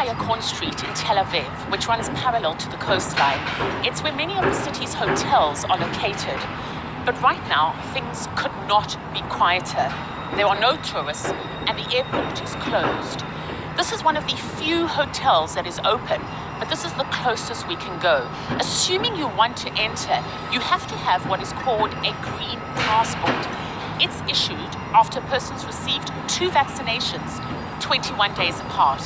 Chaya Corn Street in Tel Aviv, which runs parallel to the coastline. It's where many of the city's hotels are located. But right now, things could not be quieter. There are no tourists, and the airport is closed. This is one of the few hotels that is open, but this is the closest we can go. Assuming you want to enter, you have to have what is called a green passport. It's issued after persons received 2 vaccinations 21 days apart.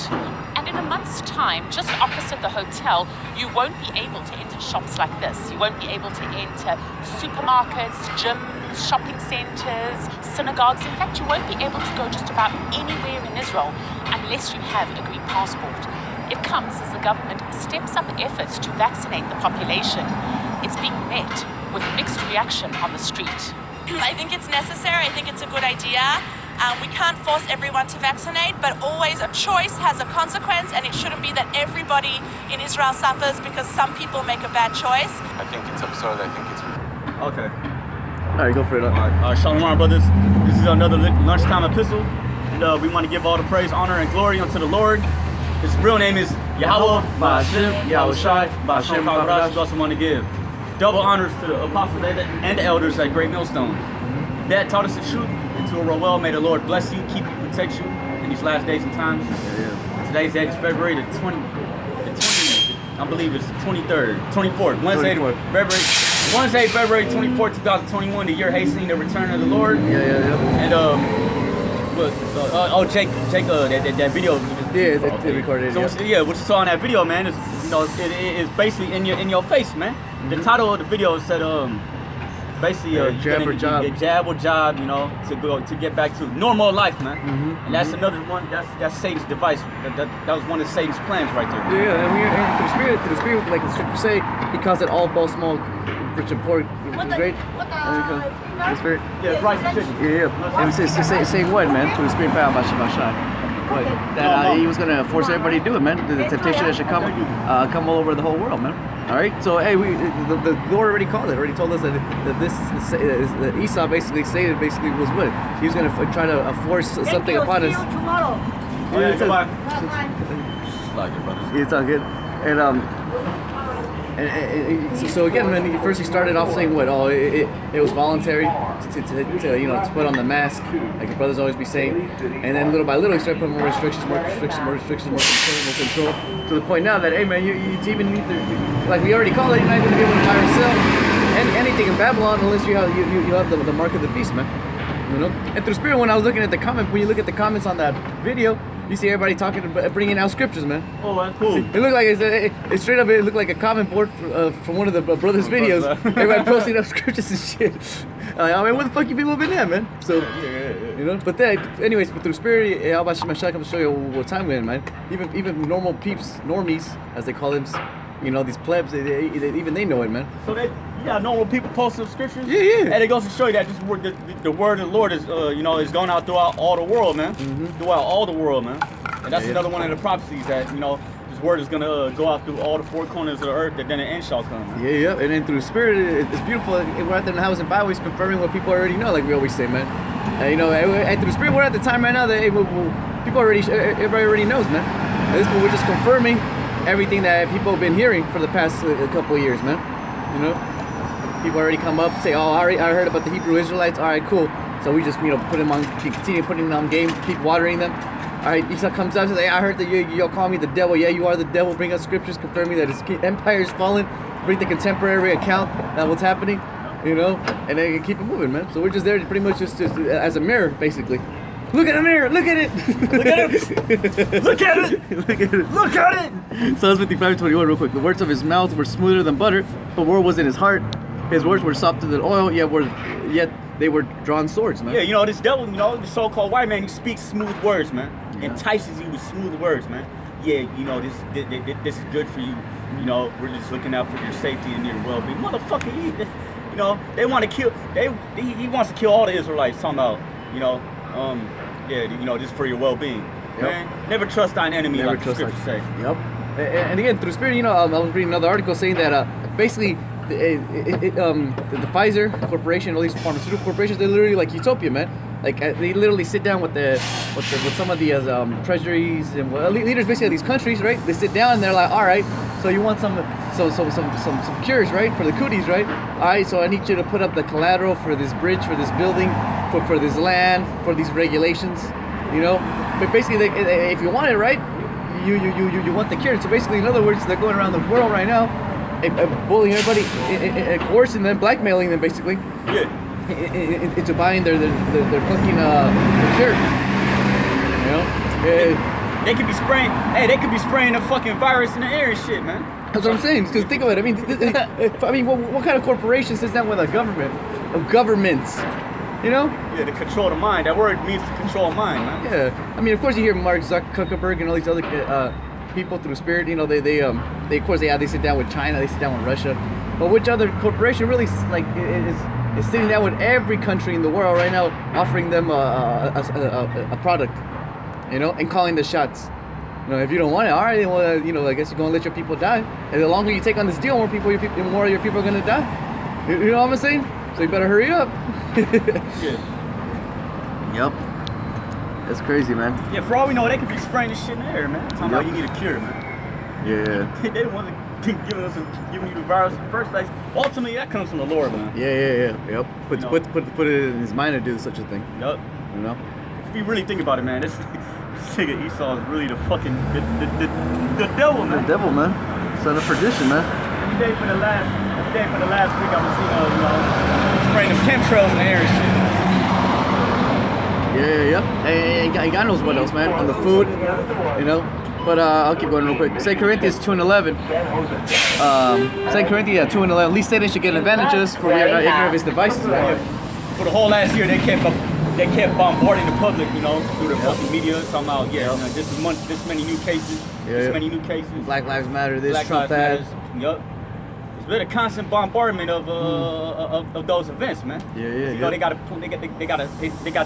And in a month's time, just opposite the hotel, you won't be able to enter shops like this. You won't be able to enter supermarkets, gyms, shopping centers, synagogues. In fact, you won't be able to go just about anywhere in Israel unless you have a green passport. It comes as the government steps up efforts to vaccinate the population. It's being met with mixed reaction on the street. I think it's necessary. I think it's a good idea. We can't force everyone to vaccinate, but always a choice has a consequence, and it shouldn't be that everybody in Israel suffers because some people make a bad choice. I think it's absurd. I think it's... Okay. All right, go for it. All right, Shalom, brothers. This is another lunchtime epistle, and we want to give all the praise, honor, and glory unto the Lord. His real name is Yahweh, Ba'Hashem, Yahushai, Ba'Hashem, Ba'Hashem. We also want to give double honors to the apostles and the elders at Great Millstone. That taught us the truth into a well. May the Lord bless you, keep you, protect you in these last days and times. Today's date is February the 20th. I believe it's the 23rd, 24th, Wednesday, February 24th, 2021. The year hastening the return of the Lord. And Jake, that video. They recorded. So what you saw in that video, man, is it is basically in your face, man. The title of the video said basically jab or job. Jab or job, to get back to normal life, man. And that's another one. That's Satan's device. That was one of Satan's plans right there. Yeah, and through the spirit, like the scripture say, he calls it all small, rich and poor, great. The spirit. Yeah, right. Yeah. And it says say what, man? Through the spirit, power, Bashai. What? That he was gonna force everybody to do it, man. The temptation that should come all over the whole world, man. All right. So hey, the Lord already called it. Already told us that Esau basically Satan basically was what he was gonna try to force something upon us. Tomorrow. Oh, yeah, goodbye. It's all good. And so again, when first he started off saying what? Oh, it was voluntary to put on the mask, like your brothers always be saying. And then little by little, he started putting more restrictions, more control. To the point now that hey man, you even need to, like we already called it, you're not going to be able to buy or sell anything in Babylon unless you have the mark of the beast, man. And through spirit, when I was looking at the comment, when you look at the comments on that video, you see everybody talking about bringing out scriptures, man. Oh, that's cool. It looked like it straight up. It looked like a comment board from one of the brothers' videos. Everybody posting up scriptures and shit. I mean, where the fuck you people been at, man? So, But then, anyways, but through spirit, Al Bashai comes to show you what time we're in, man. Even normal peeps, normies, as they call them, these plebs, even they know it, man. So normal people posting scriptures. Yeah. And it goes to show you that the word of the Lord is is going out throughout all the world, man. Throughout all the world, man. And that's another one of the prophecies that this word is gonna go out through all the 4 corners of the earth, that then the end shall come. Man. Yeah. And then through the spirit, it's beautiful. We're out there in the house and Bible, he's confirming what people already know, like we always say, man. And through the spirit, we're at the time right now that everybody already knows, man. At this point, we're just confirming everything that people have been hearing for the past couple of years, man. People already come up, say, oh, I heard about the Hebrew Israelites. All right, cool. So we just, continue putting them on game, keep watering them. All right, Esau comes up and says, hey, I heard that you'll call me the devil. Yeah, you are the devil. Bring us scriptures confirming that his empire is fallen. Bring the contemporary account of what's happening, and then keep it moving, man. So we're just there to pretty much just as a mirror, basically. Look at the mirror. Look at it. Look at it. Look at it. Look at it. Look at it. Psalms 55:21, real quick. The words of his mouth were smoother than butter. The word was in his heart. His words were softer than oil. Yet they were drawn swords, man. Yeah, this devil, the so-called white man, he speaks smooth words, man. Entices you with smooth words, man. Yeah, this is good for you. We're just looking out for your safety and your well-being. Motherfucker, they want to kill. He wants to kill all the Israelites. Talking about, just for your well-being. Yep. Man, never trust thine enemy, like the scriptures say. Yep. And again, through the spirit, I was reading another article saying that basically the Pfizer Corporation, all these pharmaceutical corporations, they're literally like utopia, man. Like they literally sit down with some of the treasuries and leaders basically of these countries, right? They sit down and they're like, all right, so you want some cures, right, for the cooties, right? All right, so I need you to put up the collateral for this bridge, for this building, for this land, for these regulations, you know. But basically, if you want it, right, you want the cure. So basically, in other words, they're going around the world right now, bullying everybody, coercing them, blackmailing them, basically. Yeah. Into buying their fucking cure. You know? They could be spraying. Hey, they could be spraying a fucking virus in the air and shit, man. That's what I'm saying. Because think of it. I mean, what kind of corporation sits down with a government of governments? You know? Yeah, to control the mind. That word means to control mind, man. Yeah. I mean, of course, you hear Mark Zuckerberg and all these other people through Spirit. You know, they of course they sit down with China. They sit down with Russia. But which other corporation really like is sitting down with every country in the world right now, offering them a product, you know, and calling the shots. You know, if you don't want it, all right, well, you know, I guess you're gonna let your people die. And the longer you take on this deal, more of your people are gonna die. You know what I'm saying? So you better hurry up. Yeah. Yep. That's crazy, man. Yeah, for all we know, they could be spraying this shit in the air, man. Talking about you need a cure, man. Yeah. They didn't want to giving you the virus in the first place. Ultimately, that comes from the Lord, man. Yeah. Yep. Put it in his mind to do such a thing. Yup. You know. If you really think about it, man, this nigga Esau is really the fucking the devil, man. The devil, man. Son of perdition, man. Every day for the last week, I was seeing, spraying them chemtrails in the air and shit. Yeah. And God knows what else, man. On the food, you know. But I'll keep going real quick. 2 Corinthians 2:11. 2 Corinthians 2:11. At least Satan should get advantages, for we are not ignorant of his devices. For the whole last year, they kept bombarding the public, you know, through the fucking media, talking about, this many new cases, many new cases. Black Lives Matter, this, Black Trump Lives that. Matters. Yup. It's been a constant bombardment of those events, man. You know, they got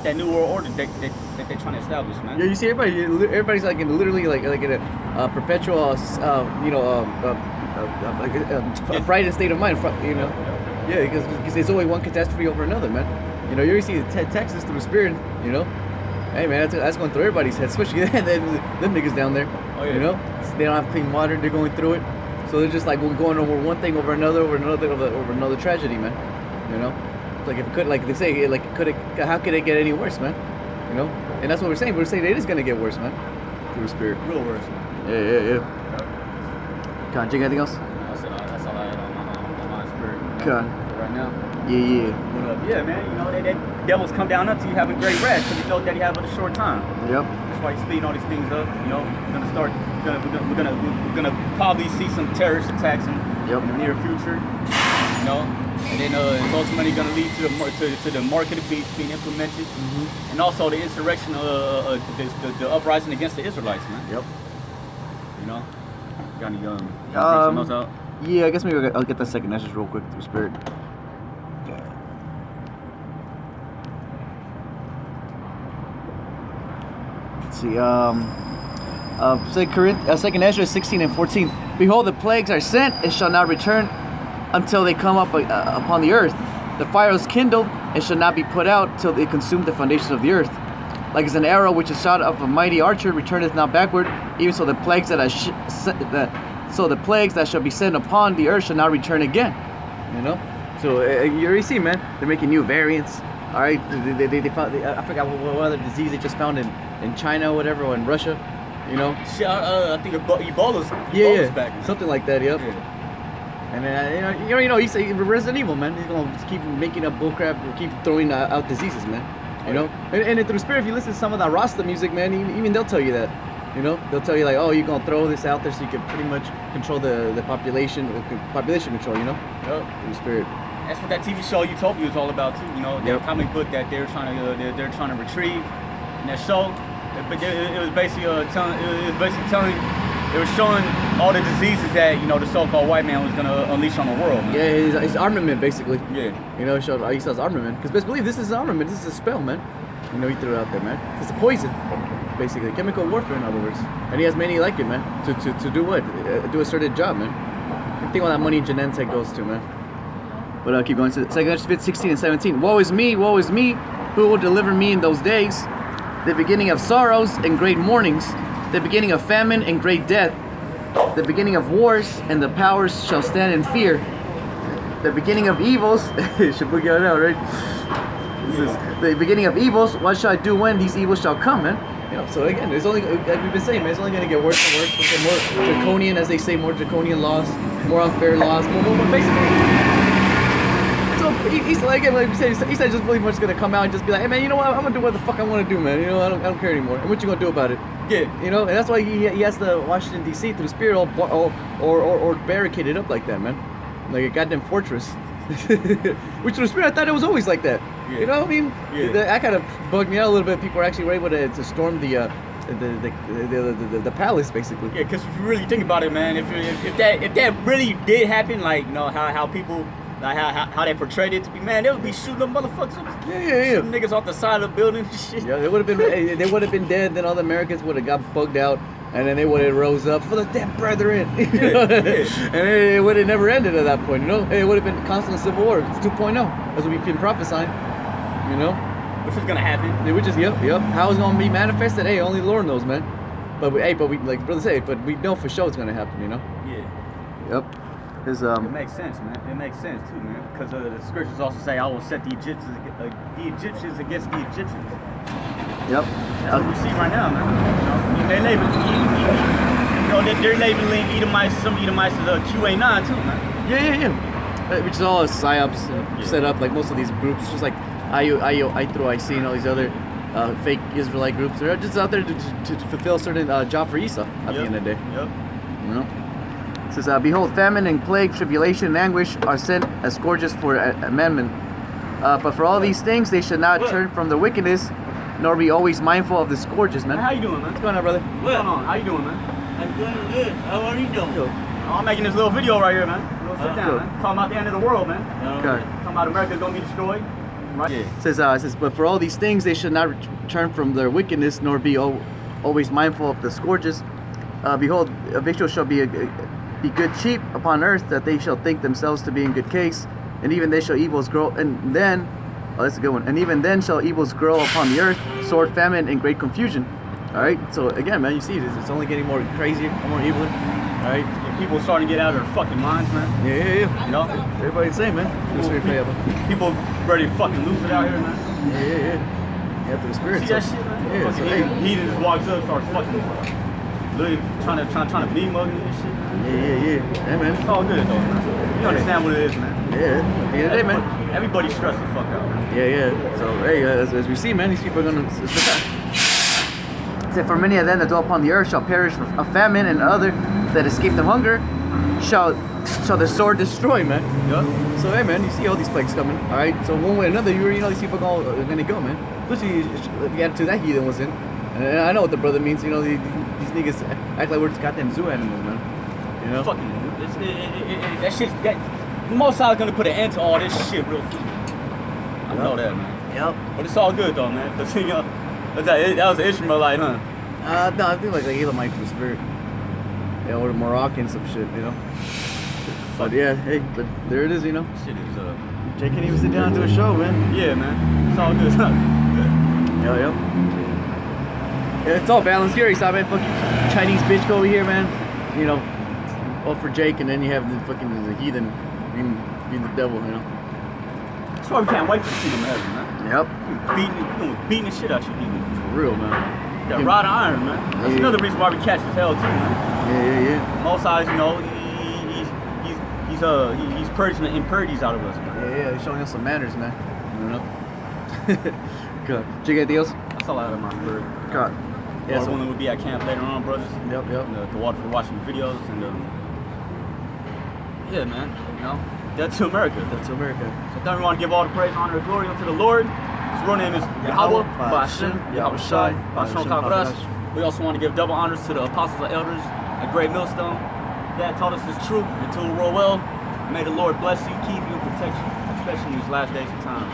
that new world order that they're trying to establish, man. Yeah, you see everybody's like in literally like in a perpetual a frightened state of mind, you know. Yeah, because there's always one catastrophe over another, man. You know, you already see Texas through the Spirit, you know. Hey, man, that's going through everybody's head, especially them niggas down there. Oh, yeah. You know, they don't have clean water, they're going through it. So they're just like going over one thing over another tragedy, man. You know, like if it could, like they say, like how could it get any worse, man? You know, and that's what we're saying. We're saying it is gonna get worse, man. Through the Spirit. Real worse. Yeah. Con, you got anything else? That's all I had on my spirit. Con. Right now. Yeah. Yeah, man. You know, that devils come down unto you having great rest because you know that you have a short time. Yep. That's why he's speeding all these things up. You know, we're gonna probably see some terrorist attacks in the near future. You know, and then it's ultimately gonna lead to the market beast being implemented, and also the insurrection, the uprising against the Israelites, man. Yep. You know, got any something else out? Yeah, I guess maybe I'll get that second message real quick through Spirit. Let's see. 2 Ezra 16 and 14. Behold, the plagues are sent, and shall not return until they come up upon the earth. The fire is kindled, and shall not be put out till they consume the foundations of the earth. Like as an arrow which is shot of a mighty archer returneth not backward, even so the plagues that shall be sent upon the earth shall not return again. You know. So you already see, man. They're making new variants. All right. They found. I forgot what other disease they just found in China or whatever, or in Russia. You know. I think Ebola's back. Something like that. Yep. Yeah. And then he's Resident Evil, man. He's gonna keep making up bullcrap, keep throwing out diseases, man. You know. And through the Spirit, if you listen to some of that Rasta music, man, even they'll tell you that. You know, they'll tell you like, oh, you're gonna throw this out there so you can pretty much control the population control. You know. Yep. Through the Spirit. That's what that TV show Utopia was all about too. You know, the comic book that they're trying to retrieve in that show. But it was basically it was showing all the diseases that the so-called white man was gonna unleash on the world. Man. Yeah, his armament basically. Yeah. You know, he says armament because best believe this is armament. This is a spell, man. You know, he threw it out there, man. It's a poison, basically chemical warfare, in other words. And he has many like it, man. To do what? Do a certain job, man. I think all that money Genentech goes to, man. But I'll keep going to 2 Corinthians 16 and 17. Woe is me, who will deliver me in those days, the beginning of sorrows and great mournings, the beginning of famine and great death, the beginning of wars, and the powers shall stand in fear. The beginning of evils, should we get it out, right? This is the beginning of evils. What shall I do when these evils shall come, man? You know, so again, it's only, like we've been saying, man, it's only going to get worse and worse. It's more draconian, as they say, more draconian laws, more unfair laws, more basically. So he's like, again, like we said, he's just really much going to come out and just be like, hey, man, you know what? I'm going to do what the fuck I want to do, man. You know, I don't care anymore. And what you going to do about it? Yeah. You know, and that's why he has the Washington D.C. through the spirit or barricaded up like that, man, like a goddamn fortress. Which through the spirit, I thought it was always like that. Yeah. You know what I mean? Yeah. That kind of bugged me out a little bit. People were actually able to storm the palace, basically. Yeah, because if you really think about it, man, if that really did happen, like, you know, how people, like how they portrayed it to be, man, they would be shooting them motherfuckers. Yeah. Shooting niggas off the side of the building and shit. Yeah, they would have been dead. Then all the Americans would have got bugged out, and then they would have rose up for the dead brethren. You know? And it would have never ended at that point. You know, it would have been constant civil war. It's 2.0, as we've been prophesying. You know, Which is gonna happen. they would just yep. How it's gonna be manifested? Hey, only the Lord knows, man. But we like brother say, but we know for sure it's gonna happen. You know. Yeah. Yep. His It makes sense, man. It makes sense too, man. Because the scriptures also say, "I will set the Egyptians against the Egyptians." Yep. That's what we see right now, man. You know, they they're labeling Edomites, some Edomites as QA9 too, man. Yeah. Which is all psyops set up, like most of these groups, just like IC, and all these other fake Israelite groups. They're just out there to fulfill a certain job for Esau at the end of the day. Yep. You know? It says, behold, famine and plague, tribulation and anguish are sent as scourges for amendment. But for all these things, they should not turn from the wickedness, nor be always mindful of the scourges, man. How you doing, man? What's going on, brother? What's going on? How you doing, man? I'm doing good. How are you doing? Yo. I'm making this little video right here, man. Sit down, cool. man. Talking about the end of the world, man. Okay. Talking about America's gonna be destroyed. Right? Yeah. It says, but for all these things, they should not turn from their wickedness, nor be always mindful of the scourges. Behold, a victual shall be good cheap upon earth, that they shall think themselves to be in good case, and even they shall evils grow, and then, that's a good one, and even then shall evils grow upon the earth, sword, famine, and great confusion. All right, so again, man, you see this, it's only getting more crazier, more evil. All right, And people starting to get out of their fucking minds, man. yeah. You know? Everybody's saying, man. People ready to fucking lose it out here, man. Yeah, through the spirit. See that shit, man? Yeah, so, Fucking heathen just walks up, starts fucking literally trying to be mugging and shit. yeah, man. It's all good though, man. You understand what it is, man. Yeah, at the end of the day, man. Everybody's stressed the fuck out, man. Yeah. So, hey, as we see, man, these people are gonna. Say, for many of them that dwell upon the earth shall perish of famine, and other that escape the hunger shall the sword destroy, man. Yeah. So, hey, man, you see all these plagues coming. All right. So one way or another, you already know these people are gonna go, man. Especially the attitude that heathen was in. And I know what the brother means. You know, these niggas act like we're just goddamn zoo animals, man. You know. Fucking that shit. Most High's gonna put an end to all this shit real soon. I know that, man. Yep. But it's all good though, man. Cause you know, that was an Ishmaelite, huh? No, I think like Elamite from the spirit. Yeah, or Moroccan, some shit, you know. But yeah, hey, but there it is, you know. Shit is Jay can't even sit down and do a show, man. yeah, man. It's all good. Yeah. Yeah, it's all balanced here. He's man, fucking Chinese bitch go over here, man. You know, all for Jake, and then you have the fucking the heathen being the devil, you know. That's why we can't wait to see them ever, man. Yep. Beating the shit out you, people. For real, man. That rod of iron, man. That's Yeah. another reason why we catch his hell too, man. Yeah. Most Highs, you know, he's purging the impurities out of us, man. Yeah, he's showing us some manners, man. You know. Good. Jake, anything else? That's all I had in my spirit. God. Yeah, so we'll be at camp later on, brothers. Yep. And, to watching the videos and yeah, man. You know, that's to America. That's America. So then we want to give all the praise, honor, and glory unto the Lord. His real name is Yahweh, Ba'ashem, Yahweh Shai, Ba'ashem Kavrash. We also want to give double honors to the apostles and elders at Great Millstone that taught us this truth until we roll well. May the Lord bless you, keep you, and protect you, especially in these last days of time.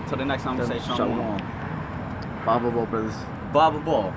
Until the next time we say Shalom. Bible brothers. Bible Ball.